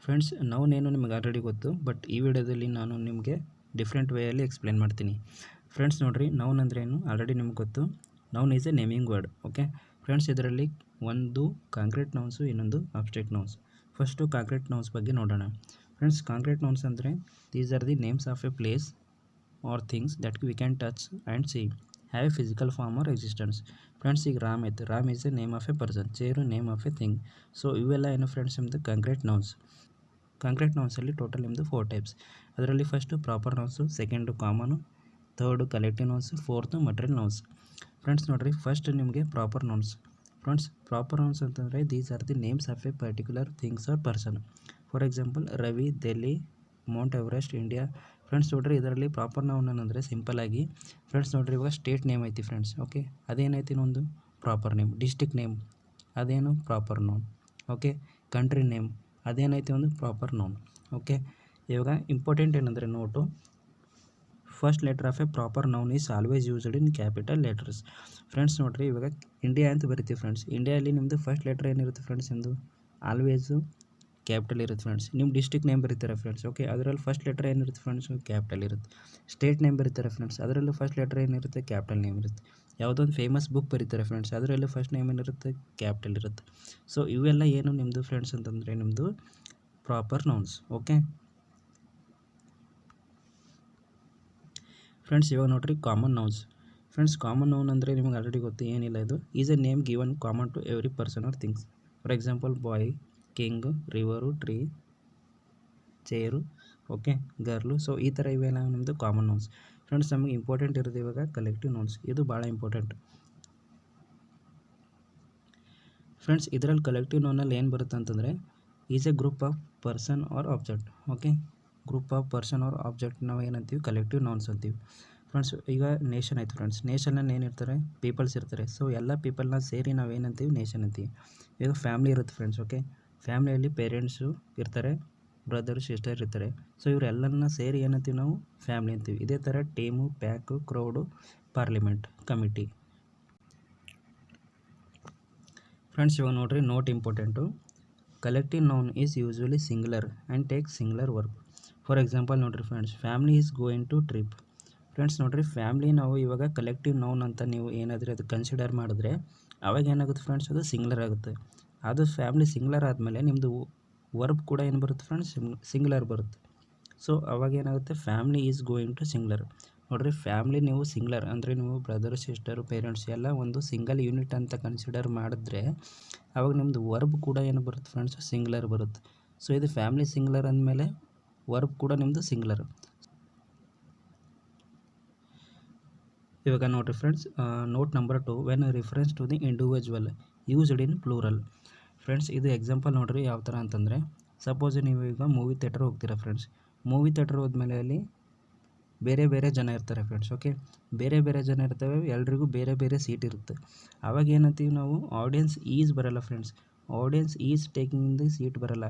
Friends ನೌನೇನು ನಿಮಗೆ already ಗೊತ್ತು, but ಈ ವಿಡಿಯೋದಲ್ಲಿ ನಾನು ನಿಮಗೆ ಡಿಫ್ರೆಂಟ್ ವೇಯಲ್ಲಿ ಎಕ್ಸ್ಪ್ಲೇನ್ ಮಾಡ್ತೀನಿ. ಫ್ರೆಂಡ್ಸ್ ನೋಡಿರಿ, ನೌನ್ ಅಂದರೆ ಏನು ಆಲ್ರೆಡಿ ನಿಮ್ಗೆ ಗೊತ್ತು. Noun is a naming word. Okay friends, ಇದರಲ್ಲಿ ಒಂದು ಕಾಂಕ್ರೀಟ್ ನೌನ್ಸು, ಇನ್ನೊಂದು abstract nouns. First concrete nouns ಬಗ್ಗೆ ನೋಡೋಣ. ಫ್ರೆಂಡ್ಸ್, ಕಾಂಕ್ರೀಟ್ ನೌನ್ಸ್ ಅಂದರೆ these are the names of a place or things that we can touch and see, have a physical form or existence. Friends, ಈಗ ರಾಮ್ ಐತೆ, Ram is a name of a person, chair name of a thing. So ಇವೆಲ್ಲ ಏನು friends ನಿಮ್ಮದು concrete nouns. Concrete ನೌನ್ಸಲ್ಲಿ total ನಿಮ್ಮದು 4 types. ಅದರಲ್ಲಿ first proper nouns, second common, third collective nouns, fourth material nouns. Friends ನೋಡಿರಿ, first ನಿಮಗೆ proper nouns. Friends, proper nouns ಅಂತಂದರೆ these are the names of a particular things or person. For example Ravi, Delhi, mount Everest, India. Friends ನೋಡಿರಿ, ಇದರಲ್ಲಿ proper noun ಏನಂದರೆ ಸಿಂಪಲಾಗಿ friends ನೋಡಿರಿ, ಇವಾಗ state name ಐತಿ ಫ್ರೆಂಡ್ಸ್. ಓಕೆ, ಅದೇನೈತಿ ಇನ್ನೊಂದು ಪ್ರಾಪರ್ ನೇಮ್. ಡಿಸ್ಟಿಕ್ ನೇಮ್ ಅದೇನು proper noun. Okay, country name ಅದೇನೈತಿ ಒಂದು ಪ್ರಾಪರ್ ನೌನ್. ಓಕೆ, ಇವಾಗ ಇಂಪಾರ್ಟೆಂಟ್ ಏನಂದರೆ note, first letter of a proper noun is always used in capital letters. Friends ನೋಡಿರಿ, ಇವಾಗ ಇಂಡಿಯಾ ಅಂತ ಬರಿತೀವಿ ಫ್ರೆಂಡ್ಸ್. ಇಂಡಿಯಾದಲ್ಲಿ ನಿಮ್ಮದು ಫಸ್ಟ್ ಲೆಟರ್ ಏನಿರುತ್ತೆ ಫ್ರೆಂಡ್ಸ್, ನಿಮ್ಮದು ಆಲ್ವೇಸು ಕ್ಯಾಪಿಟಲ್ ಇರುತ್ತೆ ಫ್ರೆಂಡ್ಸ್. ನಿಮ್ಮ ಡಿಸ್ಟಿಕ್ ನೇಮ್ ಬರೀತಾರೆ ಫ್ರೆಂಡ್ಸ್. ಓಕೆ, ಅದರಲ್ಲಿ ಫಸ್ಟ್ ಲೆಟರ್ ಏನಿರುತ್ತೆ ಫ್ರೆಂಡ್ಸ್, ಕ್ಯಾಪಿಟಲ್ ಇರುತ್ತೆ. ಸ್ಟೇಟ್ ನೇಮ್ ಬರೀತಾರೆ ಫ್ರೆಂಡ್ಸ್, ಅದರಲ್ಲೂ ಫಸ್ಟ್ ಲೆಟರ್ ಏನಿರುತ್ತೆ, ಕ್ಯಾಪಿಟಲ್ ನೇಮ್ ಇರುತ್ತೆ. ಯಾವುದೊಂದು ಫೇಮಸ್ ಬುಕ್ ಬರೀತಾರೆ ಫ್ರೆಂಡ್ಸ್, ಅದರಲ್ಲೂ ಫಸ್ಟ್ ನೇಮ್ ಏನಿರುತ್ತೆ, ಕ್ಯಾಪಿಟಲ್ ಇರುತ್ತೆ. ಸೊ ಇವೆಲ್ಲ ಏನು ನಿಮ್ಮದು ಫ್ರೆಂಡ್ಸ್ ಅಂತಂದರೆ ನಿಮ್ಮದು ಪ್ರಾಪರ್ ನೌನ್ಸ್. ಓಕೆ ಫ್ರೆಂಡ್ಸ್, ಇವಾಗ ನೋಡಿರಿ common nouns. Friends, common noun ಅಂದರೆ ನಿಮಗೆ ಆಲ್ರೆಡಿ ಗೊತ್ತು, ಏನಿಲ್ಲ, ಇದು is a name given common to every person or things. For example boy, king, river, tree, chair, okay, girl. So ಈ ಥರ ಇವೆಲ್ಲ ನಮ್ಮದು ಕಾಮನ್ ನೌನ್ಸ್. ಫ್ರೆಂಡ್ಸ್, ನಮಗೆ ಇಂಪಾರ್ಟೆಂಟ್ ಇರೋದು ಇವಾಗ ಕಲೆಕ್ಟಿವ್ ನೌನ್ಸ್. ಇದು ಭಾಳ ಇಂಪಾರ್ಟೆಂಟ್. ಫ್ರೆಂಡ್ಸ್, ಇದರಲ್ಲಿ ಕಲೆಕ್ಟಿವ್ ನೌನಲ್ಲಿ ಏನು ಬರುತ್ತೆ ಅಂತಂದರೆ is a group of person or object. Okay, group of person or object ನಾವು ಏನಂತೀವಿ, ಕಲೆಕ್ಟಿವ್ ನೌನ್ಸ್ ಅಂತೀವಿ. ಫ್ರೆಂಡ್ಸ್, ಈಗ ನೇಷನ್ ಆಯ್ತು ಫ್ರೆಂಡ್ಸ್. ನೇಷನಲ್ಲಿ ಏನಿರ್ತಾರೆ, ಪೀಪಲ್ಸ್ ಇರ್ತಾರೆ. ಸೊ ಎಲ್ಲ ಪೀಪಲ್ನ ಸೇರಿ ನಾವು ಏನಂತೀವಿ, ನೇಷನ್ ಅಂತೀವಿ. ಈಗ ಫ್ಯಾಮ್ಲಿ ಇರುತ್ತೆ ಫ್ರೆಂಡ್ಸ್. ಓಕೆ, ಫ್ಯಾಮ್ಲಿಯಲ್ಲಿ ಪೇರೆಂಟ್ಸು ಇರ್ತಾರೆ, ಬ್ರದರ್ ಸಿಸ್ಟರ್ ಇರ್ತಾರೆ. ಸೊ ಇವರೆಲ್ಲರನ್ನ ಸೇರಿ ಏನಂತೀವಿ ನಾವು, ಫ್ಯಾಮ್ಲಿ ಅಂತೀವಿ. ಇದೇ ಥರ team, pack, crowd, parliament, committee. Friends, ಇವಾಗ ನೋಡಿರಿ, note important. Collective noun is usually singular and take singular verb. For example ನೋಡಿರಿ friends, family is going to trip. Friends ನೋಡಿರಿ, ಫ್ಯಾಮ್ಲಿ ನಾವು ಇವಾಗ ಕಲೆಕ್ಟಿವ್ ನೌನ್ ಅಂತ ನೀವು ಏನಾದರೂ ಅದು ಕನ್ಸಿಡರ್ ಮಾಡಿದ್ರೆ ಅವಾಗ ಏನಾಗುತ್ತೆ ಫ್ರೆಂಡ್ಸ್, ಅದು ಸಿಂಗ್ಯುಲರ್ ಆಗುತ್ತೆ. ಅದು ಫ್ಯಾಮ್ಲಿ ಸಿಂಗ್ಯುಲರ್ ಆದಮೇಲೆ ನಿಮ್ಮದು ವರ್ಬ್ ಕೂಡ ಏನು ಬರುತ್ತೆ ಫ್ರೆಂಡ್ಸ್, ಸಿಂಗ್ಯುಲರ್ ಬರುತ್ತೆ. ಸೊ ಅವಾಗ ಏನಾಗುತ್ತೆ, family is going to singular. ನೋಡಿರಿ, ಫ್ಯಾಮ್ಲಿ ನೀವು ಸಿಂಗ್ಯುಲರ್ ಅಂದರೆ ನೀವು ಬ್ರದರ್ ಸಿಸ್ಟರು ಪೇರೆಂಟ್ಸ್ ಎಲ್ಲ ಒಂದು ಸಿಂಗಲ್ ಯೂನಿಟ್ ಅಂತ ಕನ್ಸಿಡರ್ ಮಾಡಿದ್ರೆ ಅವಾಗ ನಿಮ್ಮದು ವರ್ಬ್ ಕೂಡ ಏನು ಬರುತ್ತೆ ಫ್ರೆಂಡ್ಸ್, ಸಿಂಗ್ಯುಲರ್ ಬರುತ್ತೆ. ಸೊ ಇದು ಫ್ಯಾಮ್ಲಿ ಸಿಂಗ್ಯುಲರ್ ಅಂದಮೇಲೆ ವರ್ಬ್ ಕೂಡ ನಿಮ್ಮದು ಸಿಂಗ್ಯುಲರ್. ಇವಾಗ ನೋಡಿರಿ friends, note number 2, when reference to the individual used in plural. Friends, ಇದು ಎಕ್ಸಾಂಪಲ್ ನೋಡಿರಿ ಯಾವ ಥರ ಅಂತಂದರೆ, ಸಪೋಸ್ ನೀವು ಈಗ ಮೂವಿ ಥಿಯೇಟ್ರ್ ಹೋಗ್ತೀರಾ ಫ್ರೆಂಡ್ಸ್. ಮೂವಿ ಥಿಯೇಟ್ರ್ ಹೋದ್ಮೇಲೆ ಅಲ್ಲಿ ಬೇರೆ ಬೇರೆ ಜನ ಇರ್ತಾರೆ ಫ್ರೆಂಡ್ಸ್. ಓಕೆ, ಬೇರೆ ಬೇರೆ ಜನ ಇರ್ತವೆ, ಎಲ್ರಿಗೂ ಬೇರೆ ಬೇರೆ ಸೀಟ್ ಇರುತ್ತೆ. ಆವಾಗ ಏನಂತೀವಿ ನಾವು, ಆಡಿಯನ್ಸ್ ಈಸ್ ಬರಲ್ಲ friends. Audience is taking the seat ಬರಲ್ಲ,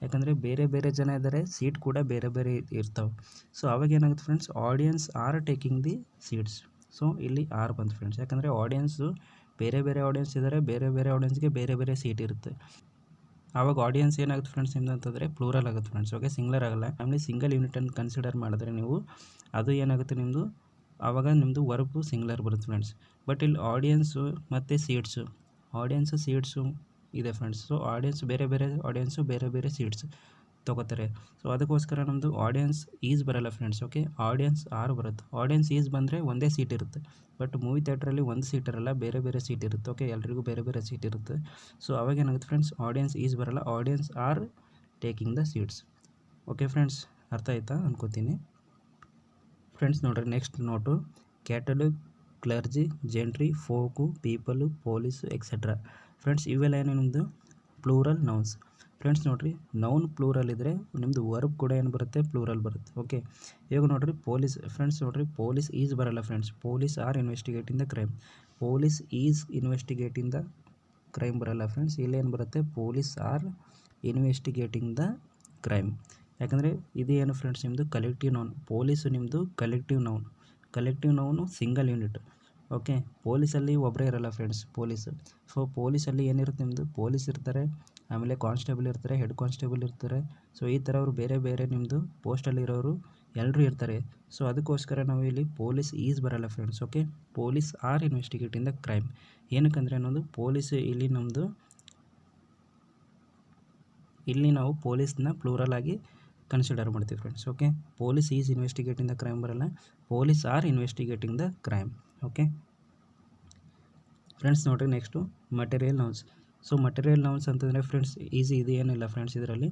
ಯಾಕಂದರೆ ಬೇರೆ ಬೇರೆ ಜನ ಇದ್ದಾರೆ, ಸೀಟ್ ಕೂಡ ಬೇರೆ ಬೇರೆ ಇರ್ತಾವೆ. ಸೊ ಅವಾಗ ಏನಾಗುತ್ತೆ friends, audience are taking the seats. So ಇಲ್ಲಿ ಆರ್ ಬಂತು ಫ್ರೆಂಡ್ಸ್, ಯಾಕಂದರೆ ಆಡಿಯನ್ಸು ಬೇರೆ ಬೇರೆ ಆಡಿಯನ್ಸ್ ಇದ್ದಾರೆ, ಬೇರೆ ಬೇರೆ ಆಡಿಯನ್ಸ್ಗೆ ಬೇರೆ ಬೇರೆ ಸೀಟ್ ಇರುತ್ತೆ. ಆವಾಗ ಆಡಿಯನ್ಸ್ ಏನಾಗುತ್ತೆ ಫ್ರೆಂಡ್ಸ್ ನಿಮ್ದು ಅಂತಂದರೆ ಪ್ಲೂರಲ್ ಆಗುತ್ತೆ ಫ್ರೆಂಡ್ಸ್. ಓಕೆ, ಸಿಂಗ್ಯುಲರ್ ಆಗಲ್ಲ. ಫ್ಯಾಮ್ಲಿ ಸಿಂಗಲ್ ಯೂನಿಟನ್ನು ಕನ್ಸಿಡರ್ ಮಾಡಿದ್ರೆ ನೀವು ಅದು ಏನಾಗುತ್ತೆ ನಿಮ್ಮದು, ಆವಾಗ ನಿಮ್ಮದು ವರ್ಬು ಸಿಂಗ್ಯುಲರ್ ಬರುತ್ತೆ ಫ್ರೆಂಡ್ಸ್. ಬಟ್ ಇಲ್ಲಿ ಆಡಿಯನ್ಸು ಮತ್ತು ಸೀಟ್ಸು ಇದೆ ಫ್ರೆಂಡ್ಸ್. ಸೊ ಆಡಿಯನ್ಸ್ ಬೇರೆ ಬೇರೆ ಆಡಿಯನ್ಸು ಬೇರೆ ಬೇರೆ ಸೀಟ್ಸ್ ತೊಗೋತಾರೆ. ಸೊ ಅದಕ್ಕೋಸ್ಕರ ನಮ್ಮದು ಆಡಿಯನ್ಸ್ ಈಸ್ ಬರಲ್ಲ ಫ್ರೆಂಡ್ಸ್. ಓಕೆ, ಆಡಿಯನ್ಸ್ ಆರ್ ಬರುತ್ತೆ. ಆಡಿಯನ್ಸ್ ಈಸ್ ಬಂದರೆ ಒಂದೇ ಸೀಟ್ ಇರುತ್ತೆ. ಬಟ್ ಮೂವಿ ಥಿಯೇಟ್ರಲ್ಲಿ ಒಂದು ಸೀಟ್ ಇರಲ್ಲ, ಬೇರೆ ಬೇರೆ ಸೀಟ್ ಇರುತ್ತೆ. ಓಕೆ, ಎಲ್ರಿಗೂ ಬೇರೆ ಬೇರೆ ಸೀಟ್ ಇರುತ್ತೆ. ಸೊ ಅವಾಗ ಏನಾಗುತ್ತೆ ಫ್ರೆಂಡ್ಸ್, ಆಡಿಯನ್ಸ್ ಈಸ್ ಬರಲ್ಲ, audience are taking the seats. Okay friends, ಅರ್ಥ ಆಯ್ತಾ ಅನ್ಕೋತೀನಿ. ಫ್ರೆಂಡ್ಸ್ ನೋಡ್ರಿ, next note, cattle, clergy, gentry, folk, people, police, etcetera. Friends, ಇವೆಲ್ಲ ಏನು ನಿಮ್ಮದು ಪ್ಲೂರಲ್ ನೌನ್ಸ್. ಫ್ರೆಂಡ್ಸ್ ನೋಡಿರಿ, ನೌನ್ ಪ್ಲೂರಲ್ ಇದ್ದರೆ ನಿಮ್ಮದು ವರ್ಬ್ ಕೂಡ ಏನು ಬರುತ್ತೆ, ಪ್ಲೂರಲ್ ಬರುತ್ತೆ. ಓಕೆ, ಇವಾಗ ನೋಡಿರಿ ಪೊಲೀಸ್. ಫ್ರೆಂಡ್ಸ್ ನೋಡಿರಿ, ಪೊಲೀಸ್ ಈಸ್ ಬರಲ್ಲ friends. Police are investigating the crime. Police is investigating the crime ಬರಲ್ಲ ಫ್ರೆಂಡ್ಸ್. ಇಲ್ಲೇನು ಬರುತ್ತೆ, police are investigating the crime. ಯಾಕಂದರೆ ಇದು ಏನು ಫ್ರೆಂಡ್ಸ್, ನಿಮ್ಮದು ಕಲೆಕ್ಟಿವ್ ನೌನ್. ಪೊಲೀಸು ನಿಮ್ಮದು collective noun single unit. Okay, ಪೊಲೀಸಲ್ಲಿ ಒಬ್ಬರೇ ಇರಲ್ಲ ಫ್ರೆಂಡ್ಸ್, ಪೊಲೀಸು. ಸೊ ಪೊಲೀಸಲ್ಲಿ ಏನಿರುತ್ತೆ ನಿಮ್ಮದು, ಪೊಲೀಸ್ ಇರ್ತಾರೆ, ಆಮೇಲೆ ಕಾನ್ಸ್ಟೇಬಲ್ ಇರ್ತಾರೆ, ಹೆಡ್ ಕಾನ್ಸ್ಟೇಬಲ್ ಇರ್ತಾರೆ. ಸೊ ಈ ಥರ ಅವರು ಬೇರೆ ಬೇರೆ ನಿಮ್ಮದು ಪೋಸ್ಟಲ್ಲಿರೋರು ಎಲ್ಲರೂ ಇರ್ತಾರೆ. ಸೊ ಅದಕ್ಕೋಸ್ಕರ ನಾವು ಇಲ್ಲಿ ಪೊಲೀಸ್ ಈಸ್ ಬರಲ್ಲ friends. Okay, police are investigating the crime. ಏನಕ್ಕಂದರೆ ಅನ್ನೋದು ಪೊಲೀಸ್ ಇಲ್ಲಿ ನಾವು ಪೊಲೀಸ್ನ ಪ್ಲೂರಲ್ ಆಗಿ ಕನ್ಸಿಡರ್ ಮಾಡ್ತೀವಿ friends. Okay, police is investigating the crime ಬರಲ್ಲ, police are investigating the crime. Okay friends, ನೋಡಿರಿ next material nouns. So material nouns ಅಂತಂದರೆ ಫ್ರೆಂಡ್ಸ್ ಈಸಿ ಇದು ಏನಿಲ್ಲ ಫ್ರೆಂಡ್ಸ್. ಇದರಲ್ಲಿ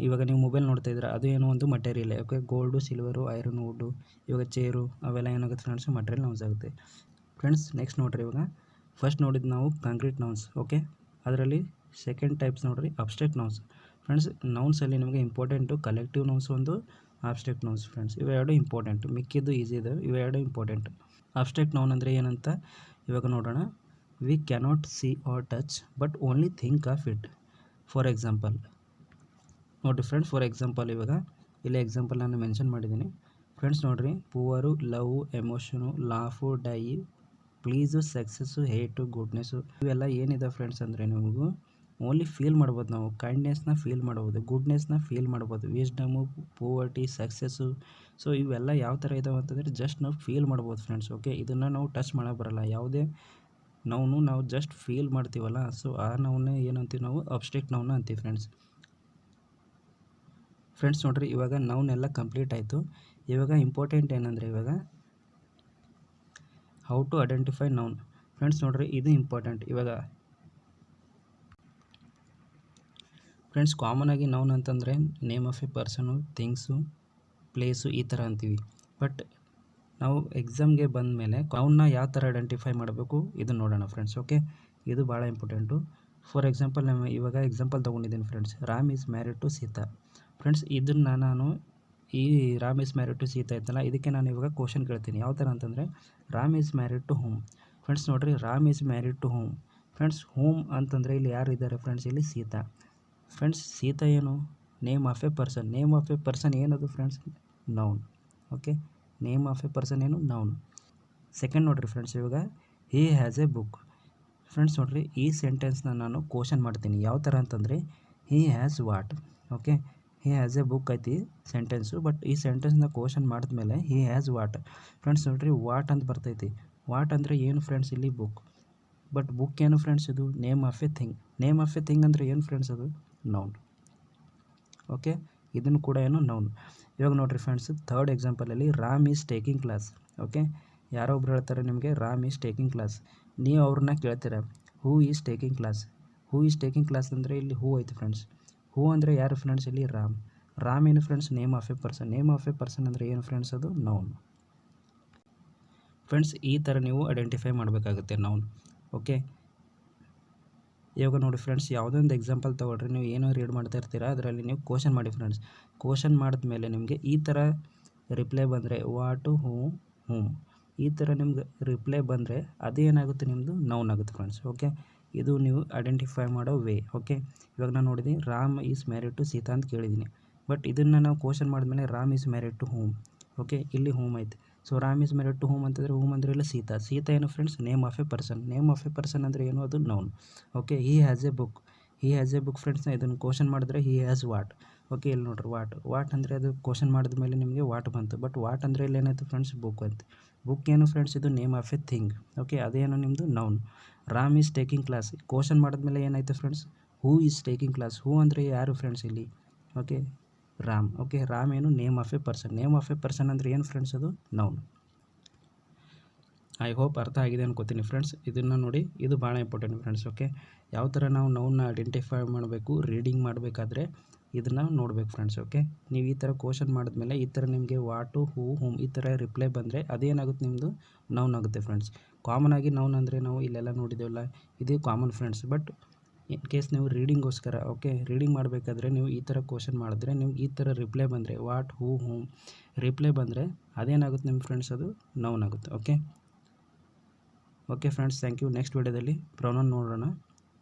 ಇವಾಗ ನೀವು ಮೊಬೈಲ್ ನೋಡ್ತಾ ಇದ್ದೀರಾ, ಅದು ಏನೋ ಒಂದು material. Okay, gold, silver, iron, wood, ಇವಾಗ ಚೇರು ಅವೆಲ್ಲ ಏನಾಗುತ್ತೆ ಫ್ರೆಂಡ್ಸ್, ಮಟೀರಿಯಲ್ ನೌನ್ಸ್ ಆಗುತ್ತೆ ಫ್ರೆಂಡ್ಸ್. ನೆಕ್ಸ್ಟ್ ನೋಡಿರಿ, ಇವಾಗ ಫಸ್ಟ್ ನೋಡಿದ್ದು ನಾವು ಕಾಂಕ್ರೀಟ್ ನೌನ್ಸ್. ಓಕೆ, ಅದರಲ್ಲಿ ಸೆಕೆಂಡ್ ಟೈಪ್ಸ್ ನೋಡಿರಿ ಅಬ್ಸ್ಟ್ರಾಕ್ಟ್ ನೌನ್ಸ್. ಫ್ರೆಂಡ್ಸ್, ನೌನ್ಸಲ್ಲಿ ನಿಮಗೆ ಇಂಪಾರ್ಟೆಂಟು ಕಲೆಕ್ಟಿವ್ ನೌನ್ಸ್ ಒಂದು, ಅಬ್ಸ್ಟ್ರಾಕ್ಟ್ ನೌನ್ಸ್ ಫ್ರೆಂಡ್ಸ್. ಇವೆರಡು ಇಂಪಾರ್ಟೆಂಟ್, ಮಿಕ್ಕಿದ್ದು ಈಸಿ ಇದೆ, ಇವೆರಡು ಇಂಪಾರ್ಟೆಂಟ್. ಅಬ್ಸ್ಟ್ರಾಕ್ಟ್ ನೌನ್ ಅಂದರೆ ಏನಂತ ಇವಾಗ ನೋಡೋಣ. We cannot see or touch but only think of it. For example ನೋಡಿರಿ ಫ್ರೆಂಡ್ಸ್, ಫಾರ್ ಎಕ್ಸಾಂಪಲ್ ಇವಾಗ ಇಲ್ಲಿ ಎಕ್ಸಾಂಪಲ್ ನಾನು ಮೆನ್ಷನ್ ಮಾಡಿದ್ದೀನಿ ಫ್ರೆಂಡ್ಸ್. ನೋಡಿರಿ, power, love, emotion, laugh, die, please, success, hate, goodness, ಇವೆಲ್ಲ ಏನಿದೆ ಫ್ರೆಂಡ್ಸ್ ಅಂದರೆ ನಿಮಗೂ ಓನ್ಲಿ ಫೀಲ್ ಮಾಡ್ಬೋದು. ನಾವು ಕೈಂಡ್ನೆಸ್ನ ಫೀಲ್ ಮಾಡ್ಬೋದು, ಗುಡ್ನೆಸ್ನ ಫೀಲ್ ಮಾಡ್ಬೋದು, ವಿಸ್ಡಮು, ಪೋವರ್ಟಿ, ಸಕ್ಸಸ್ಸು. ಸೊ ಇವೆಲ್ಲ ಯಾವ ಥರ ಇದಾವೆ ಅಂತಂದರೆ ಜಸ್ಟ್ ನಾವು ಫೀಲ್ ಮಾಡ್ಬೋದು ಫ್ರೆಂಡ್ಸ್. ಓಕೆ, ಇದನ್ನು ನಾವು ಟಚ್ ಮಾಡೋಕ್ಕೆ ಬರಲ್ಲ. ಯಾವುದೇ ನಾವು ಜಸ್ಟ್ ಫೀಲ್ ಮಾಡ್ತೀವಲ್ಲ, ಸೊ ಆ ನೌನ ಏನಂತೀವಿ ನಾವು ಅಬ್ಸ್ಟ್ರಾಕ್ಟ್ ನೌನ ಅಂತೀವಿ ಫ್ರೆಂಡ್ಸ್. ಫ್ರೆಂಡ್ಸ್ ನೋಡಿರಿ, ಇವಾಗ ನೌನೆಲ್ಲ ಕಂಪ್ಲೀಟ್ ಆಯಿತು. ಇವಾಗ ಇಂಪಾರ್ಟೆಂಟ್ ಏನಂದರೆ ಇವಾಗ how to identify noun. Friends ನೋಡಿರಿ, ಇದು ಇಂಪಾರ್ಟೆಂಟ್. ಇವಾಗ ಫ್ರೆಂಡ್ಸ್ ಕಾಮನ್ ಆಗಿ ನೌನ್ ಅಂತಂದರೆ name of a person, things, place ಈ ಥರ ಅಂತೀವಿ. ಬಟ್ ನಾವು ಎಕ್ಸಾಮ್ಗೆ ಬಂದ ಮೇಲೆ ನೌನ್ನ ಯಾವ ಥರ ಐಡೆಂಟಿಫೈ ಮಾಡಬೇಕು ಇದು ನೋಡೋಣ ಫ್ರೆಂಡ್ಸ್. ಓಕೆ, ಇದು ಭಾಳ ಇಂಪಾರ್ಟೆಂಟು. ಫಾರ್ ಎಕ್ಸಾಂಪಲ್ ಇವಾಗ ಎಕ್ಸಾಂಪಲ್ ತೊಗೊಂಡಿದ್ದೀನಿ friends, Ram is married to Sita. Friends, ಇದನ್ನು ನಾನು ಈ Ram is married to Sita ಇತ್ತಲ್ಲ, ಇದಕ್ಕೆ ನಾನು ಇವಾಗ ಕ್ವಶನ್ ಕೇಳ್ತೀನಿ. ಯಾವ ಥರ ಅಂತಂದರೆ Ram is married to whom. Friends ನೋಡಿರಿ, Ram is married to whom. Friends, whom ಅಂತಂದರೆ ಇಲ್ಲಿ ಯಾರು ಇದ್ದಾರೆ ಫ್ರೆಂಡ್ಸ್, ಇಲ್ಲಿ ಸೀತಾ. ಫ್ರೆಂಡ್ಸ್, ಸೀತಾ ಏನು name of a person. Name of a person ಏನದು friends, noun. Okay, name of a person ಏನು, ನೌನ್. ಸೆಕೆಂಡ್ ನೋಡಿರಿ ಫ್ರೆಂಡ್ಸ್, ಇವಾಗ he has a book. Friends ನೋಡಿರಿ, ಈ ಸೆಂಟೆನ್ಸ್ನ ನಾನು ಕ್ವಶನ್ ಮಾಡ್ತೀನಿ. ಯಾವ ಥರ ಅಂತಂದರೆ he has what. Okay, he has a book ಐತಿ ಸೆಂಟೆನ್ಸು, ಬಟ್ ಈ ಸೆಂಟೆನ್ಸ್ನ ಕ್ವಶನ್ ಮಾಡಿದ್ಮೇಲೆ ಹಿ ಹ್ಯಾಸ್ ವಾಟ್. ಫ್ರೆಂಡ್ಸ್ ನೋಡಿರಿ, ವಾಟ್ ಅಂತ ಬರ್ತೈತಿ. ವಾಟ್ ಅಂದರೆ ಏನು ಫ್ರೆಂಡ್ಸ್, ಇಲ್ಲಿ ಬುಕ್. ಬಟ್ ಬುಕ್ ಏನು ಫ್ರೆಂಡ್ಸ್, ಇದು name of a thing. Name of a thing ಅಂದರೆ ಏನು ಫ್ರೆಂಡ್ಸ್, ಅದು ನೌನ್. ಓಕೆ, ಇದನ್ನು ಕೂಡ ಏನು ನೌನ್. ಇವಾಗ ನೋಡಿರಿ ಫ್ರೆಂಡ್ಸ್, ಥರ್ಡ್ ಎಕ್ಸಾಂಪಲಲ್ಲಿ Ram is taking class. Okay, ಯಾರೋ ಒಬ್ರು ಹೇಳ್ತಾರೆ ನಿಮಗೆ ರಾಮ್ ಈಸ್ ಟೇಕಿಂಗ್ ಕ್ಲಾಸ್. ನೀವು ಅವ್ರನ್ನ ಕೇಳ್ತೀರ who is taking class. Who is taking class ಅಂದರೆ ಇಲ್ಲಿ ಹೂ ಐತೆ ಫ್ರೆಂಡ್ಸ್. ಹೂ ಅಂದರೆ ಯಾರು ಫ್ರೆಂಡ್ಸ್, ಇಲ್ಲಿ ರಾಮ್. ರಾಮ್ ಏನು friends, name of a person. Name of a person ಅಂದರೆ ಏನು ಫ್ರೆಂಡ್ಸ್, ಅದು ನೌನ್. ಫ್ರೆಂಡ್ಸ್, ಈ ಥರ ನೀವು ಐಡೆಂಟಿಫೈ ಮಾಡಬೇಕಾಗುತ್ತೆ ನೌನ್. ಓಕೆ, ಇವಾಗ ನೋಡಿ ಫ್ರೆಂಡ್ಸ್, ಯಾವುದೋ ಒಂದು ಎಕ್ಸಾಂಪಲ್ ತೊಗೊಳ್ರಿ. ನೀವು ಏನೋ ರೀಡ್ ಮಾಡ್ತಾ ಇರ್ತೀರಾ, ಅದರಲ್ಲಿ ನೀವು ಕ್ವಶನ್ ಮಾಡಿ ಫ್ರೆಂಡ್ಸ್. ಕ್ವಶನ್ ಮಾಡಿದ್ಮೇಲೆ ನಿಮಗೆ ಈ ಥರ ರಿಪ್ಲೈ ಬಂದರೆ ವಾಟು, ಹೂಮ್ ಈ ಥರ ನಿಮ್ಗೆ ರಿಪ್ಲೈ ಬಂದರೆ ಅದೇನಾಗುತ್ತೆ, ನಿಮ್ಮದು ನೌನ್ ಆಗುತ್ತೆ ಫ್ರೆಂಡ್ಸ್. ಓಕೆ, ಇದು ನೀವು ಐಡೆಂಟಿಫೈ ಮಾಡೋ ವೇ. ಓಕೆ, ಇವಾಗ ನಾನು ನೋಡಿದ್ದೀನಿ Ram is married to Sita ಅಂತ ಕೇಳಿದ್ದೀನಿ. ಬಟ್ ಇದನ್ನು ನಾವು ಕ್ವಶನ್ ಮಾಡಿದ್ಮೇಲೆ Ram is married to whom. Okay, ಇಲ್ಲಿ ಹೋಮ್ ಐತೆ. So Ram is married to whom ಅಂತಂದರೆ ಹೋಮ್ ಅಂದರೆ ಇಲ್ಲ ಸೀತಾ. ಸೀತಾ ಏನು friends, name of a person. Name of a person ಅಂದರೆ ಏನು, ಅದು noun. Okay, he has a book. He has a book ಫ್ರೆಂಡ್ಸ್ನ ಇದನ್ನು ಕ್ವಶನ್ ಮಾಡಿದ್ರೆ ಹಿ ಹ್ಯಾಸ್ ವಾಟ್. ಓಕೆ, ಇಲ್ಲಿ ನೋಡ್ರಿ ವಾಟ್ ಅಂದರೆ ಅದು ಕ್ವಶನ್ ಮಾಡಿದ ಮೇಲೆ ನಿಮಗೆ ವಾಟ್ ಬಂತು. ಬಟ್ ವಾಟ್ ಅಂದರೆ ಇಲ್ಲಿ ಏನಾಯ್ತು ಫ್ರೆಂಡ್ಸ್, ಬುಕ್ ಅಂತ. ಬುಕ್ ಏನು ಫ್ರೆಂಡ್ಸ್, ಇದು name of a thing. Okay, ಅದೇನು ನಿಮ್ಮದು noun. Ram is taking class question ಮಾಡಿದ್ಮೇಲೆ ಏನಾಯ್ತು friends, who is taking class. Who ಅಂದರೆ ಯಾರು ಫ್ರೆಂಡ್ಸ್, ಇಲ್ಲಿ ಓಕೆ ರಾಮ್. ಓಕೆ, ರಾಮ್ ಏನು name of a person. Name of a person ಅಂದರೆ ಏನು ಫ್ರೆಂಡ್ಸ್, ಅದು ನೌನ್. ಐ ಹೋಪ್ ಅರ್ಥ ಆಗಿದೆ ಅನ್ಕೋತೀನಿ ಫ್ರೆಂಡ್ಸ್. ಇದನ್ನು ನೋಡಿ, ಇದು ಭಾಳ ಇಂಪಾರ್ಟೆಂಟ್ ಫ್ರೆಂಡ್ಸ್. ಓಕೆ, ಯಾವ ಥರ ನಾವು ನೌನ್ನ ಐಡೆಂಟಿಫೈ ಮಾಡಬೇಕು ರೀಡಿಂಗ್ ಮಾಡಬೇಕಾದ್ರೆ ಇದನ್ನು ನೋಡ್ಬೇಕು ಫ್ರೆಂಡ್ಸ್. ಓಕೆ, ನೀವು ಈ ಥರ ಕ್ವಶನ್ ಮಾಡಿದ್ಮೇಲೆ ಈ ಥರ ನಿಮಗೆ ವಾಟು, ಹೂ, ಹೋಮ್ ಈ ಥರ ರಿಪ್ಲೈ ಬಂದರೆ ಅದೇನಾಗುತ್ತೆ, ನಿಮ್ಮದು ನೌನ್ ಆಗುತ್ತೆ ಫ್ರೆಂಡ್ಸ್. ಕಾಮನ್ ಆಗಿ ನೌನ್ ಅಂದರೆ ನಾವು ಇಲ್ಲೆಲ್ಲ ನೋಡಿದ್ದೇವಲ್ಲ, ಇದೇ common friends. But in case ನೀವು ರೀಡಿಂಗೋಸ್ಕರ ಓಕೆ ರೀಡಿಂಗ್ ಮಾಡಬೇಕಾದ್ರೆ ನೀವು ಈ ಥರ ಕ್ವಶನ್ ಮಾಡಿದ್ರೆ ನಿಮ್ಗೆ ಈ ಥರ ರಿಪ್ಲೈ ಬಂದರೆ ವಾಟ್, ಹೂ, ಹೋಮ್ ರಿಪ್ಲೈ ಬಂದರೆ ಅದೇನಾಗುತ್ತೆ ನಿಮ್ಮ ಫ್ರೆಂಡ್ಸ್, ಅದು ನೌನ್ ಆಗುತ್ತೆ. Okay friends, thank you. Next ವಿಡಿಯೋದಲ್ಲಿ ಪ್ರೊನೌನ್ ನೋಡೋಣ.